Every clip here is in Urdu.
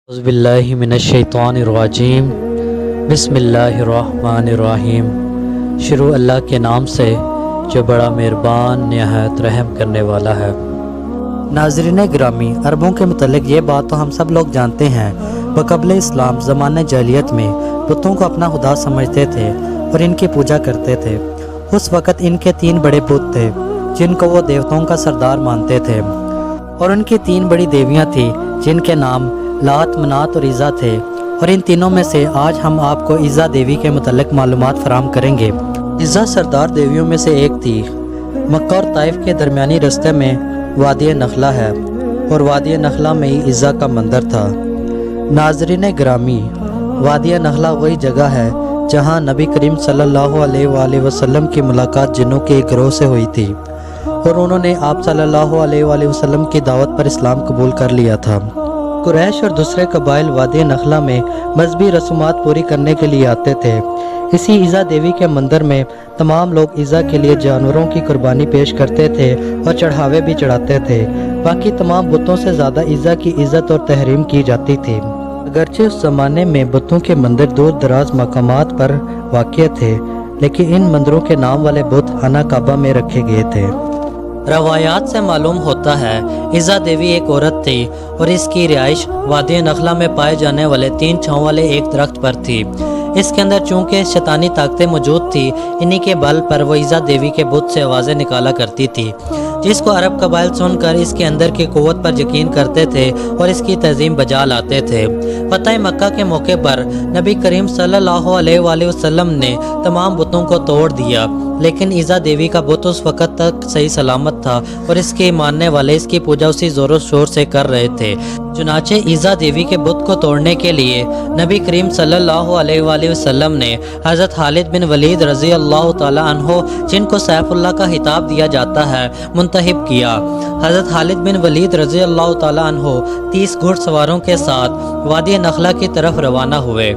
اعوذ باللہ من الشیطان الرجیم بسم اللہ الرحمن الرحیم۔ شروع اللہ کے نام سے جو بڑا مہربان نہایت رحم کرنے والا ہے۔ ناظرین گرامی، عربوں کے متعلق یہ بات تو ہم سب لوگ جانتے ہیں، بقبل اسلام زمانہ جاہلیت میں بتوں کو اپنا خدا سمجھتے تھے اور ان کی پوجا کرتے تھے۔ اس وقت ان کے 3 بڑے بت تھے جن کو وہ دیوتاؤں کا سردار مانتے تھے، اور ان کی 3 بڑی دیویاں تھیں جن کے نام لات، منات اور عزا تھے، اور ان تینوں میں سے آج ہم آپ کو عزا دیوی کے متعلق معلومات فراہم کریں گے۔ عزا سردار دیویوں میں سے ایک تھی۔ مکہ اور طائف کے درمیانی رستے میں وادی نخلہ ہے، اور وادی نخلہ میں ہی عزا کا مندر تھا۔ ناظرین گرامی، وادی نخلہ وہی جگہ ہے جہاں نبی کریم صلی اللہ علیہ وآلہ وسلم کی ملاقات جنوں کے ایک گروہ سے ہوئی تھی، اور انہوں نے آپ صلی اللہ علیہ وآلہ وسلم کی دعوت پر اسلام قبول کر لیا تھا۔ قریش اور دوسرے قبائل وادی نخلہ میں مذہبی رسومات پوری کرنے کے لیے آتے تھے۔ اسی عزا دیوی کے مندر میں تمام لوگ عزا کے لیے جانوروں کی قربانی پیش کرتے تھے اور چڑھاوے بھی چڑھاتے تھے۔ باقی تمام بتوں سے زیادہ عزا کی عزت اور تحریم کی جاتی تھی۔ اگرچہ اس زمانے میں بتوں کے مندر دور دراز مقامات پر واقع تھے، لیکن ان مندروں کے نام والے بت خانہ کعبہ میں رکھے گئے تھے۔ روایات سے معلوم ہوتا ہے عزا دیوی ایک عورت تھی، اور اس کی رہائش وادی نخلہ میں پائے جانے والے 3 چھاؤں والے ایک درخت پر تھی۔ اس کے اندر چونکہ شیطانی طاقتیں موجود تھی، انہی کے بل پر وہ عزا دیوی کے بت سے آوازیں نکالا کرتی تھی، جس کو عرب قبائل سن کر اس کے اندر کی قوت پر یقین کرتے تھے اور اس کی تعظیم بجا لاتے تھے۔ فتح مکہ کے موقع پر نبی کریم صلی اللہ علیہ وآلہ وسلم نے تمام بتوں کو توڑ دیا، لیکن عزا دیوی کا بت اس وقت تک صحیح سلامت تھا، اور اس کے ماننے والے اس کی پوجا اسی زور و شور سے کر رہے تھے۔ چنانچہ عزا دیوی کے بت کو توڑنے کے لیے نبی کریم صلی اللہ علیہ وآلہ وسلم نے حضرت خالد بن ولید رضی اللہ تعالی عنہ، جن کو سیف اللہ کا خطاب دیا جاتا ہے، منتخب کیا۔ حضرت خالد بن ولید رضی اللہ تعالی عنہ 30 گھڑ سواروں کے ساتھ وادی نخلہ کی طرف روانہ ہوئے۔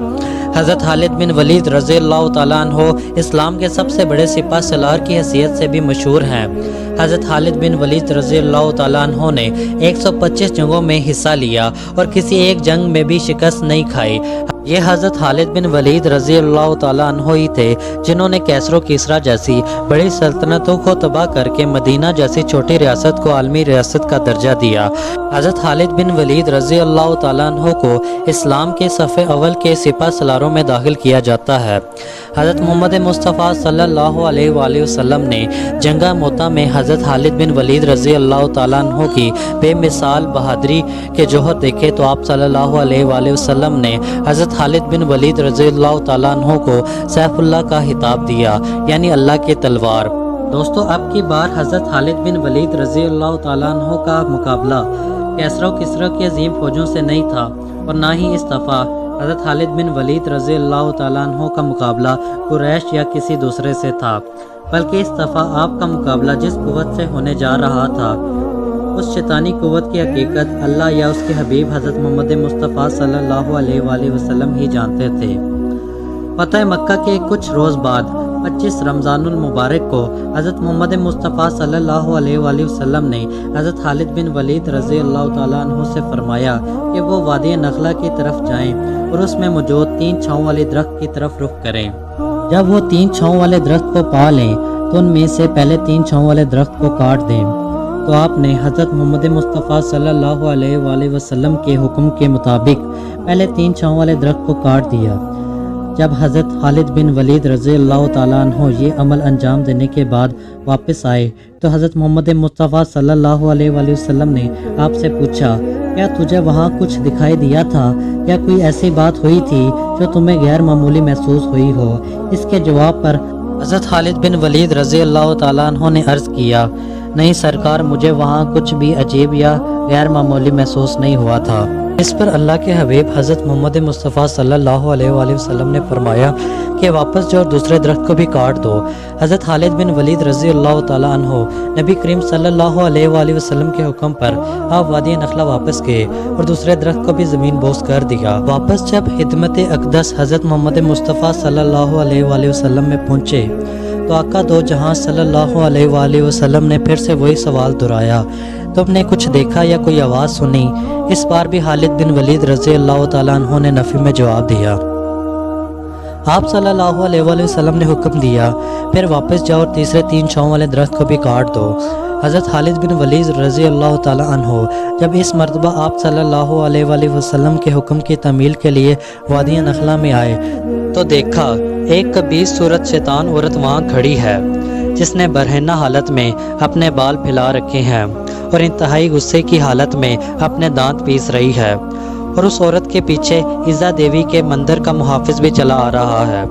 حضرت خالد بن ولید رضی اللہ تعالیٰ عنہ اسلام کے سب سے بڑے سپہ سالار کی حیثیت سے بھی مشہور ہیں۔ حضرت خالد بن ولید رضی اللہ تعالیٰ عنہ نے 125 جنگوں میں حصہ لیا اور کسی ایک جنگ میں بھی شکست نہیں کھائی۔ یہ حضرت خالد بن ولید رضی اللہ تعالیٰ عنہ ہی تھے جنہوں نے کیسر و کسریٰ جیسی بڑی سلطنتوں کو تباہ کر کے مدینہ جیسی چھوٹی ریاست کو عالمی ریاست کا درجہ دیا۔ حضرت خالد بن ولید رضی اللہ تعالیٰ عنہ کو اسلام کے صف اول کے سپہ سالاروں میں داخل کیا جاتا ہے۔ حضرت محمد مصطفیٰ صلی اللہ علیہ وآلہ وسلم نے جنگہ موتا میں حضرت خالد بن ولید رضی اللہ تعالیٰ عنہ کی بے مثال بہادری کے جوہر دیکھے تو آپ صلی اللہ علیہ وآلہ وسلم نے حضرت خالد بن ولید رضی اللہ تعالیٰ عنہ کو سیف اللہ کا خطاب دیا، یعنی اللہ کی تلوار۔ دوستو، اب کی بار حضرت خالد بن ولید رضی اللہ تعالیٰ عنہ کا مقابلہ کیسر و کسریٰ کی عظیم فوجوں سے نہیں تھا، اور نہ ہی اس دفعہ حضرت خالد بن ولید رضی اللہ تعالیٰ عنہ کا مقابلہ قریش یا کسی دوسرے سے تھا، بلکہ اس دفعہ آپ کا مقابلہ جس قوت سے ہونے جا رہا تھا، اس شیطانی قوت کی حقیقت اللہ یا اس کے حبیب حضرت محمد مصطفیٰ صلی اللہ علیہ وآلہ وسلم ہی جانتے تھے۔ فتح مکہ کے کچھ روز بعد 25 رمضان المبارک کو حضرت محمد مصطفیٰ صلی اللہ علیہ وآلہ وسلم نے حضرت خالد بن ولید رضی اللہ تعالیٰ عنہ سے فرمایا کہ وہ وادی نخلہ کی طرف جائیں اور اس میں موجود 3 چھاؤں والے درخت کی طرف رخ کریں۔ جب وہ 3 چھاؤں والے درخت کو پا لیں تو ان میں سے پہلے 3 چھاؤں والے درخت کو کاٹ دیں۔ تو آپ نے حضرت محمد مصطفیٰ صلی اللہ علیہ وآلہ وسلم کے حکم کے مطابق پہلے 3 چھاؤں والے درخت کو کاٹ دیا۔ جب حضرت خالد بن ولید رضی اللہ تعالیٰ عنہ یہ عمل انجام دینے کے بعد واپس آئے تو حضرت محمد مصطفیٰ صلی اللہ علیہ وآلہ وسلم نے آپ سے پوچھا، کیا تجھے وہاں کچھ دکھائی دیا تھا یا کوئی ایسی بات ہوئی تھی جو تمہیں غیر معمولی محسوس ہوئی ہو؟ اس کے جواب پر حضرت خالد بن ولید رضی اللہ تعالیٰ عنہ نے عرض کیا، نہیں سرکار، مجھے وہاں کچھ بھی عجیب یا غیر معمولی محسوس نہیں ہوا تھا۔ اس پر اللہ کے حبیب حضرت محمد مصطفیٰ صلی اللہ علیہ وآلہ وسلم نے فرمایا کہ واپس جاؤ اور دوسرے درخت کو بھی کاٹ دو۔ حضرت خالد بن ولید رضی اللہ تعالیٰ عنہ نبی کریم صلی اللہ علیہ وآلہ وسلم کے حکم پر آپ وادی نخلہ واپس گئے اور دوسرے درخت کو بھی زمین بوس کر دیا۔ واپس جب خدمت اقدس حضرت محمد مصطفیٰ صلی اللہ علیہ وآلہ وسلم میں پہنچے تو آقا دو جہاں صلی اللہ علیہ وآلہ وسلم نے پھر سے وہی سوال دہرایا تم نے کچھ دیکھا یا کوئی آواز سنی؟ اس بار بھی خالد بن ولید رضی اللہ تعالیٰ عنہ نے نفی میں جواب دیا۔ آپ صلی اللہ علیہ وآلہ وسلم نے حکم دیا، پھر واپس جاؤ اور تیسرے 3 چھاؤں والے درخت کو بھی کاٹ دو۔ حضرت خالد بن ولید رضی اللہ تعالیٰ عنہ جب اس مرتبہ آپ صلی اللہ علیہ وآلہ وسلم کے حکم کی تعمیل کے لیے وادی نخلا میں آئے تو دیکھا ایک کبیس صورت شیطان عورت وہاں کھڑی ہے، جس نے برہنہ حالت میں اپنے بال پھیلا رکھے ہیں اور انتہائی غصے کی حالت میں اپنے دانت پیس رہی ہے، اور اس عورت کے پیچھے عزا دیوی کے مندر کا محافظ بھی چلا آ رہا ہے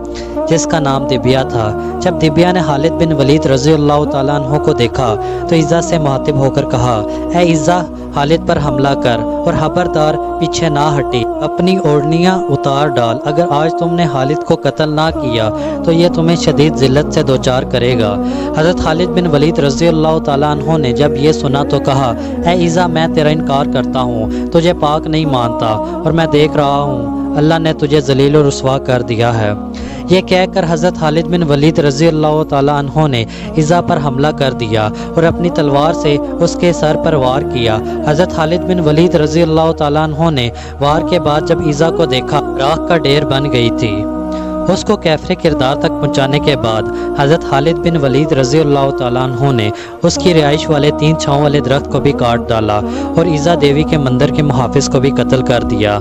جس کا نام دبیا تھا۔ جب دبیا نے خالد بن ولید رضی اللہ تعالیٰ عنہ کو دیکھا تو عزا سے مخاطب ہو کر کہا، اے عزا، خالد پر حملہ کر اور خبردار پیچھے نہ ہٹی، اپنی اوڑھنیاں اتار ڈال۔ اگر آج تم نے خالد کو قتل نہ کیا تو یہ تمہیں شدید ذلت سے دوچار کرے گا۔ حضرت خالد بن ولید رضی اللہ تعالیٰ عنہ نے جب یہ سنا تو کہا، اے عزا، میں تیرا انکار کرتا ہوں، تجھے پاک نہیں مانتا، اور میں دیکھ رہا ہوں اللہ نے تجھے ذلیل و رسوا کر دیا ہے۔ یہ کہہ کر حضرت خالد بن ولید رضی اللہ تعالیٰ عنہ نے عزا پر حملہ کر دیا اور اپنی تلوار سے اس کے سر پر وار کیا۔ حضرت خالد بن ولید رضی اللہ تعالیٰ عنہ نے وار کے بعد جب عزا کو دیکھا راکھ کا ڈھیر بن گئی تھی۔ اس کو کیفر کردار تک پہنچانے کے بعد حضرت خالد بن ولید رضی اللہ تعالیٰ عنہ نے اس کی رہائش والے 3 چھاؤں والے درخت کو بھی کاٹ ڈالا اور عزا دیوی کے مندر کے محافظ کو بھی قتل کر دیا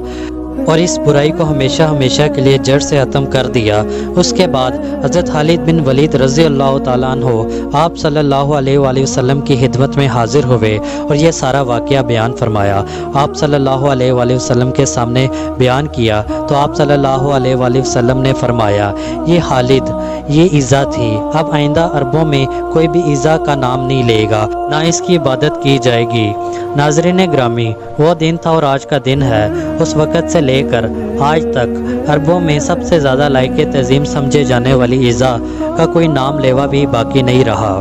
اور اس برائی کو ہمیشہ ہمیشہ کے لیے جڑ سے ختم کر دیا۔ اس کے بعد حضرت خالد بن ولید رضی اللہ تعالیٰ عنہ آپ صلی اللہ علیہ وآلہ وسلم کی خدمت میں حاضر ہوئے اور یہ سارا واقعہ بیان فرمایا۔ آپ صلی اللہ علیہ وآلہ وسلم کے سامنے بیان کیا تو آپ صلی اللہ علیہ وآلہ وسلم نے فرمایا، یہ خالد، یہ عزا تھی، اب آئندہ عربوں میں کوئی بھی عزا کا نام نہیں لے گا، نہ اس کی عبادت کی جائے گی۔ ناظرین گرامی، وہ دن تھا اور آج کا دن ہے، اس وقت سے لے کر آج تک عربوں میں سب سے زیادہ لائق تعظیم سمجھے جانے والی عزا کا کوئی نام لیوا بھی باقی نہیں رہا۔